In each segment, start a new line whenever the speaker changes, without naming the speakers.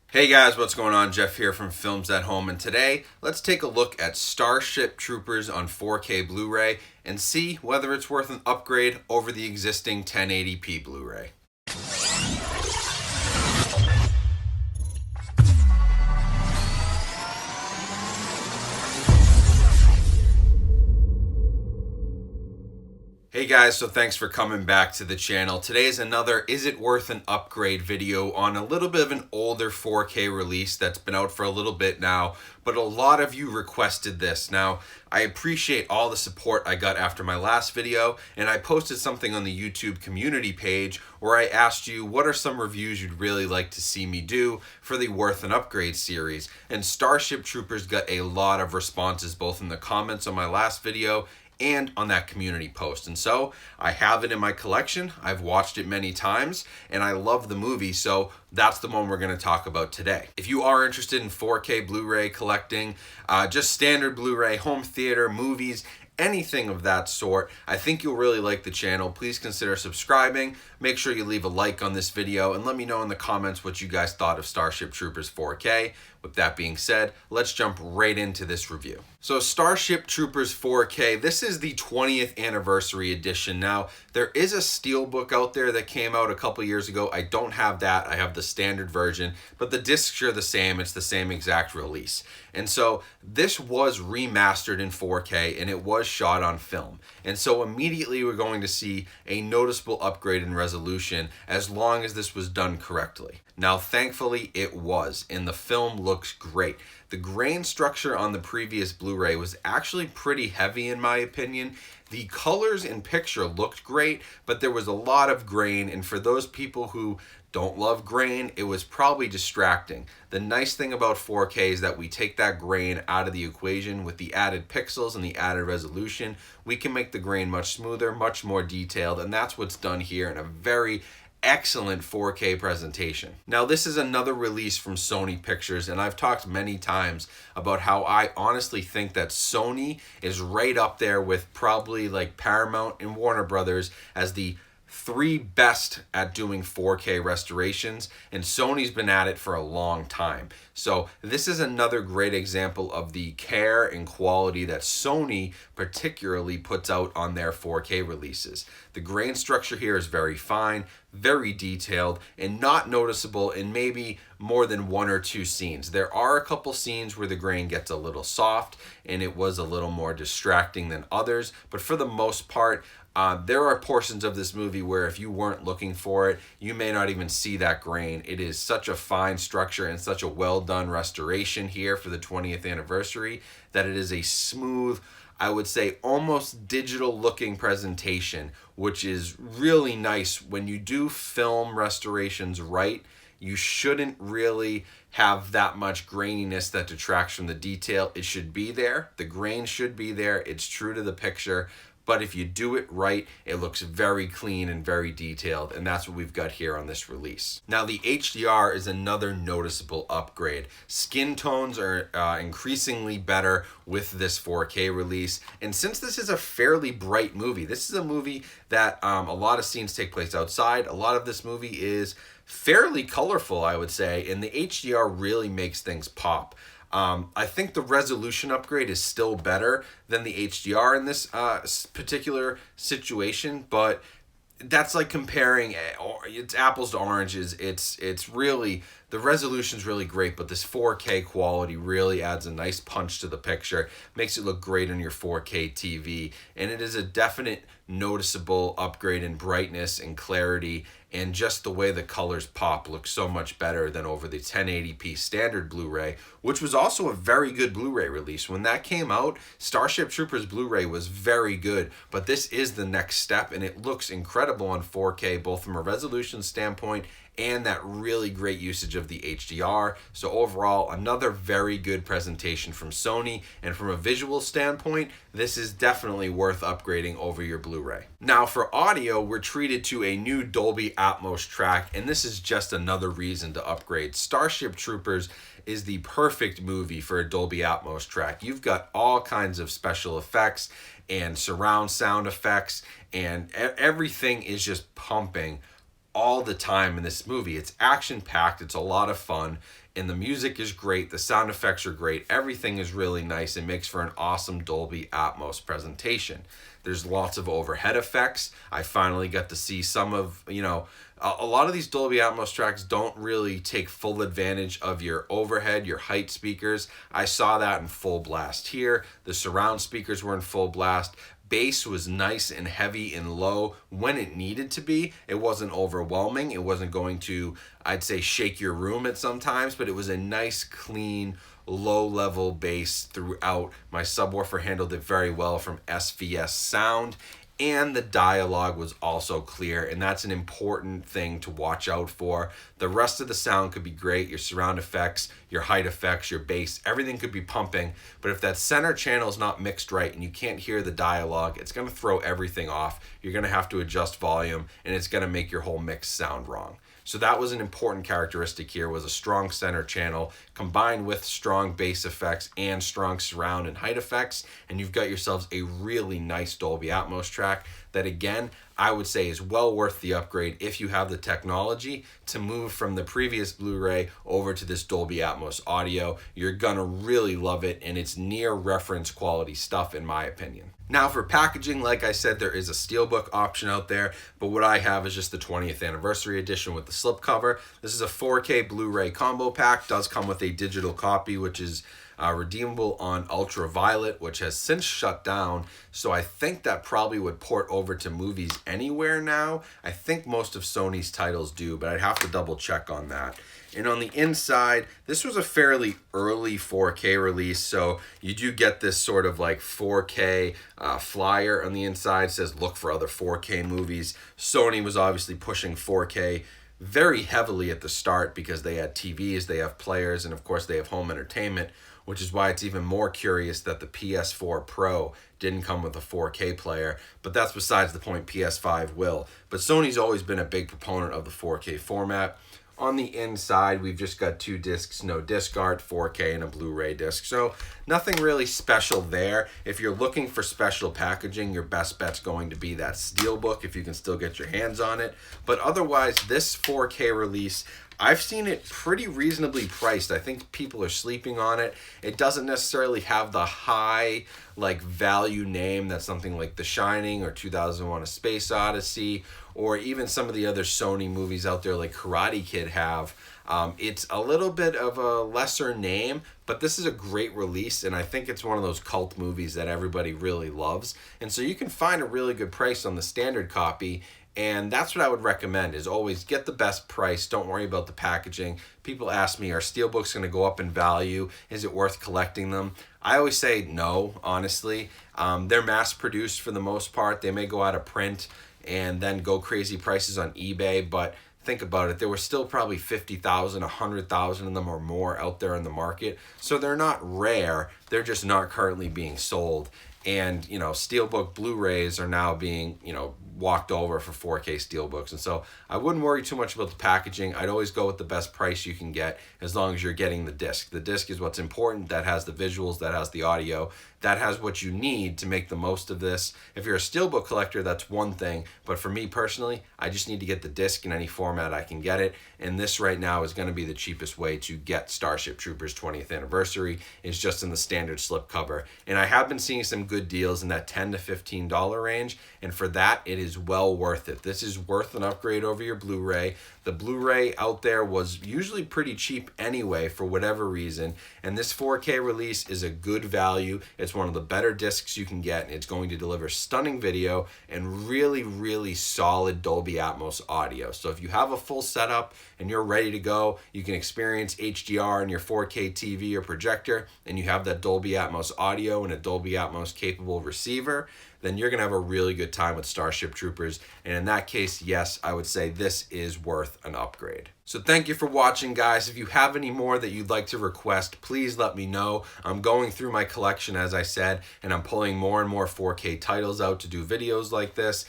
Hey guys, what's going on? Jeff here from Films at Home, and today let's take a look at Starship Troopers on 4K Blu-ray and see whether it's worth an upgrade over the existing 1080p Blu-ray. Hey guys, so thanks for coming back to the channel. Today is another Is It Worth an Upgrade video on a little bit of an older 4K release that's been out for a little bit now, but a lot of you requested this. Now, I appreciate all the support I got after my last video, and I posted something on the YouTube community page where I asked you what are some reviews you'd really like to see me do for the Worth an Upgrade series, and Starship Troopers got a lot of responses both in the comments on my last video and on that community post. And so I have it in my collection. I've watched it many times and I love the movie, so that's the one we're going to talk about today. If you are interested in 4K Blu-ray collecting, just standard Blu-ray, home theater, movies, anything of that sort, I think you'll really like the channel. Please consider subscribing. Make sure you leave a like on this video and let me know in the comments what you guys thought of Starship Troopers 4K. With that being said, let's jump right into this review. So Starship Troopers 4K, this is the 20th anniversary edition. Now, there is a steelbook out there that came out a couple years ago. I don't have that. I have the standard version, but the discs are the same. It's the same exact release. And so this was remastered in 4K and it was shot on film. And so immediately we're going to see a noticeable upgrade in resolution as long as this was done correctly. Now, thankfully it was, and the film looks great. The grain structure on the previous Blu-ray was actually pretty heavy in my opinion. The colors in picture looked great, but there was a lot of grain, and for those people who don't love grain, it was probably distracting. The nice thing about 4K is that we take that grain out of the equation. With the added pixels and the added resolution, we can make the grain much smoother, much more detailed, and that's what's done here in a very excellent 4K presentation. Now, this is another release from Sony Pictures, and I've talked many times about how I honestly think that Sony is right up there with probably like Paramount and Warner Brothers as the three best at doing 4K restorations, and Sony's been at it for a long time. So this is another great example of the care and quality that Sony particularly puts out on their 4K releases. The grain structure here is very fine, very detailed, and not noticeable in maybe more than one or two scenes. There are a couple scenes where the grain gets a little soft and it was a little more distracting than others, but for the most part, there are portions of this movie where if you weren't looking for it, you may not even see that grain. It is such a fine structure and such a well done restoration here for the 20th anniversary that it is a smooth, I would say almost digital looking presentation, which is really nice. When you do film restorations right, you shouldn't really have that much graininess that detracts from the detail. It should be there. The grain should be there. It's true to the picture. But if you do it right, it looks very clean and very detailed, and that's what we've got here on this release. Now, the HDR is another noticeable upgrade. Skin tones are increasingly better with this 4K release, and since this is a fairly bright movie, this is a movie that a lot of scenes take place outside. A lot of this movie is fairly colorful, I would say, and the HDR really makes things pop. I think the resolution upgrade is still better than the HDR in this particular situation, but that's like comparing it's apples to oranges. It's really, the resolution's really great, but this 4K quality really adds a nice punch to the picture, makes it look great on your 4K TV, and it is a definite noticeable upgrade in brightness and clarity, and just the way the colors pop looks so much better than over the 1080p standard Blu-ray, which was also a very good Blu-ray release. When that came out, Starship Troopers Blu-ray was very good, but this is the next step, and it looks incredible on 4K, both from a resolution standpoint and that really great usage of the HDR. So overall, another very good presentation from Sony, and from a visual standpoint, this is definitely worth upgrading over your Blu-ray. Now for audio, we're treated to a new Dolby Atmos track, and this is just another reason to upgrade. Starship Troopers is the perfect movie for a Dolby Atmos track. You've got all kinds of special effects and surround sound effects, and everything is just pumping all the time in this movie. It's action-packed, it's a lot of fun, and the music is great, the sound effects are great, everything is really nice. It makes for an awesome Dolby Atmos presentation. There's lots of overhead effects. I finally got to see some of, a lot of these Dolby Atmos tracks don't really take full advantage of your overhead, your height speakers. I saw that in full blast here. The surround speakers were in full blast. Bass was nice and heavy and low when it needed to be. It wasn't overwhelming. It wasn't going to, I'd say, shake your room at some times, but it was a nice, clean, low-level bass throughout. My subwoofer handled it very well from SVS Sound, and the dialogue was also clear, and that's an important thing to watch out for. The rest of the sound could be great, your surround effects, your height effects, your bass, everything could be pumping, but if that center channel is not mixed right and you can't hear the dialogue, it's going to throw everything off. You're going to have to adjust volume, and it's going to make your whole mix sound wrong. So that was an important characteristic here, was a strong center channel combined with strong bass effects and strong surround and height effects, and you've got yourselves a really nice Dolby Atmos track that, again, I would say is well worth the upgrade if you have the technology to move from the previous Blu-ray over to this Dolby Atmos audio. You're gonna really love it, and it's near reference quality stuff in my opinion. Now for packaging, like I said, there is a steelbook option out there, but what I have is just the 20th anniversary edition with the slipcover. This is a 4K Blu-ray combo pack, does come with a digital copy, which is redeemable on Ultraviolet, which has since shut down, so I think that probably would port over to Movies Anywhere now. I think most of Sony's titles do, but I'd have to double check on that. And on the inside, this was a fairly early 4K release, so you do get this sort of like 4K flyer on the inside. It says look for other 4K movies. Sony was obviously pushing 4K very heavily at the start because they had TVs, they have players, and of course they have home entertainment, which is why it's even more curious that the PS4 Pro didn't come with a 4K player, but that's besides the point. PS5 will. But Sony's always been a big proponent of the 4K format. On the inside, we've just got 2 discs, no disc art, 4K, and a Blu-ray disc. So nothing really special there. If you're looking for special packaging, your best bet's going to be that Steelbook if you can still get your hands on it. But otherwise, this 4K release, I've seen it pretty reasonably priced. I think people are sleeping on it. It doesn't necessarily have the high value name that something like The Shining or 2001: A Space Odyssey or even some of the other Sony movies out there like Karate Kid have. It's a little bit of a lesser name, but this is a great release, and I think it's one of those cult movies that everybody really loves. And so you can find a really good price on the standard copy, and that's what I would recommend, is always get the best price. Don't worry about the packaging. People ask me, are steelbooks going to go up in value? Is it worth collecting them? I always say no, honestly. They're mass-produced for the most part. They may go out of print and then go crazy prices on eBay, but think about it, there were still probably 50,000, 100,000 of them or more out there in the market. So they're not rare, they're just not currently being sold. And, Steelbook Blu-rays are now being, walked over for 4K Steelbooks. And so I wouldn't worry too much about the packaging. I'd always go with the best price you can get as long as you're getting the disc. The disc is what's important. That has the visuals, that has the audio, that has what you need to make the most of this. If you're a Steelbook collector, that's one thing. But for me personally, I just need to get the disc in any format I can get it. And this right now is going to be the cheapest way to get Starship Troopers 20th anniversary, is just in the standard slipcover. And I have been seeing some good deals in that $10 to $15 range. And for that, it is well worth it. This is worth an upgrade over your Blu-ray. The Blu-ray out there was usually pretty cheap anyway for whatever reason, and this 4K release is a good value. It's one of the better discs you can get, and it's going to deliver stunning video and really, really solid Dolby Atmos audio. So if you have a full setup and you're ready to go, you can experience HDR in your 4K TV or projector, and you have that Dolby Atmos audio and a Dolby Atmos capable receiver, then you're going to have a really good time with Starship Troopers. And in that case, yes, I would say this is worth an upgrade. So thank you for watching, guys. If you have any more that you'd like to request, please let me know. I'm going through my collection, as I said, and I'm pulling more and more 4K titles out to do videos like this.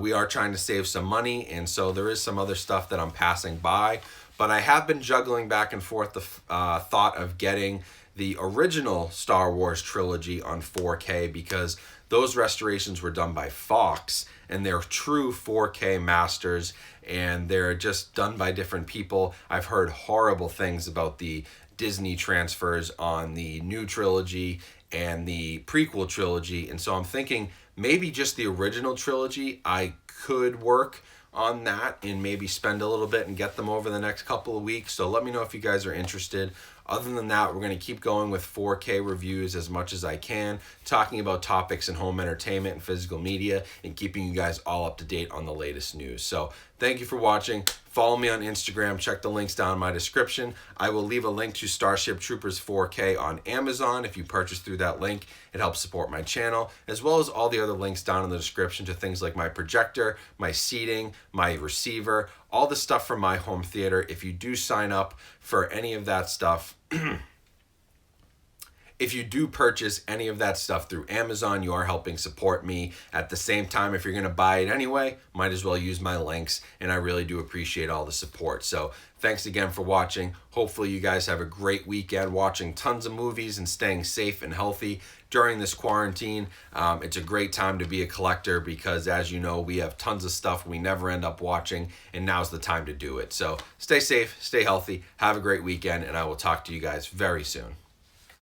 We are trying to save some money, and so there is some other stuff that I'm passing by. But I have been juggling back and forth the thought of getting the original Star Wars trilogy on 4K, because those restorations were done by Fox, and they're true 4K masters, and they're just done by different people. I've heard horrible things about the Disney transfers on the new trilogy and the prequel trilogy, and so I'm thinking maybe just the original trilogy I could work on that and maybe spend a little bit and get them over the next couple of weeks. So let me know if you guys are interested. Other than that, we're going to keep going with 4K reviews as much as I can, talking about topics in home entertainment and physical media, and keeping you guys all up to date on the latest news. So thank you for watching. Follow me on Instagram. Check the links down in my description. I will leave a link to Starship Troopers 4K on Amazon. If you purchase through that link, it helps support my channel, as well as all the other links down in the description to things like my projector, my seating, my receiver, all the stuff from my home theater. If you do sign up for any of that stuff, if you do purchase any of that stuff through Amazon, you are helping support me. At the same time, if you're going to buy it anyway, might as well use my links, and I really do appreciate all the support. So thanks again for watching. Hopefully you guys have a great weekend watching tons of movies and staying safe and healthy during this quarantine. It's a great time to be a collector because, as you know, we have tons of stuff we never end up watching, and now's the time to do it. So stay safe, stay healthy, have a great weekend, and I will talk to you guys very soon.